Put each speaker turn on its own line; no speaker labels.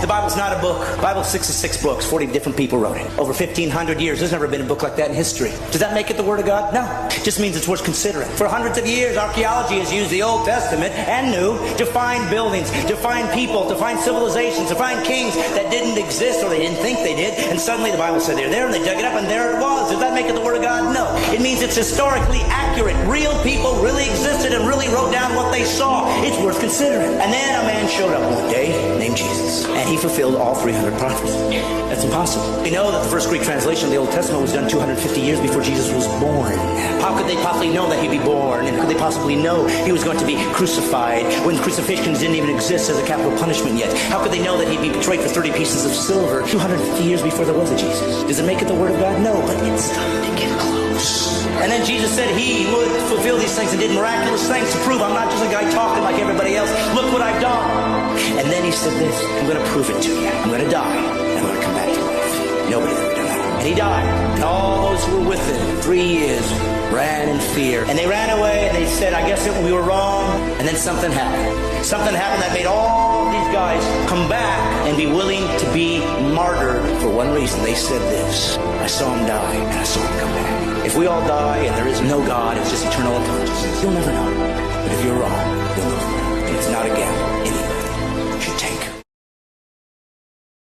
The Bible's not a book. The Bible's 66 books. 40 different people wrote it. Over 1,500 years. There's never been a book like that in history. Does that make it the Word of God? No. It just means it's worth considering. For hundreds of years, archaeology has used the Old Testament and New to find buildings, to find people, to find civilizations, to find kings that didn't exist or they didn't think they did. And suddenly the Bible said they're there, and they dug it up, and there it was. Does that make it the Word of God? No. It means it's historically accurate. Real people really existed and really wrote down what they saw. It's worth considering. And then a man showed up one day named Jesus. And he fulfilled all 300 prophecies. That's impossible. We know that the first Greek translation of the Old Testament was done 250 years before Jesus was born. How could they possibly know that he'd be born? And could they possibly know he was going to be crucified when crucifixions didn't even exist as a capital punishment yet? How could they know that he'd be betrayed for 30 pieces of silver 250 years before there was a Jesus? Does it make it the Word of God? No, but it's starting to get close. And then Jesus said he would fulfill these things and did miraculous things to prove I'm not just a guy talking like everybody else. Look what I've done. And then he said this, I'm going to prove it to you. I'm going to die, and I'm going to come back to life. Nobody's ever done that. And he died. And all those who were with him, 3 years, ran in fear. And they ran away, and they said, I guess we were wrong. And then something happened. Something happened that made all these guys come back and be willing to be martyred for one reason. They said this, I saw him die, and I saw him come back. If we all die and there is no God, it's just eternal unconsciousness, you'll never know. But if you're wrong, you'll know. And it's not a gamble anymore.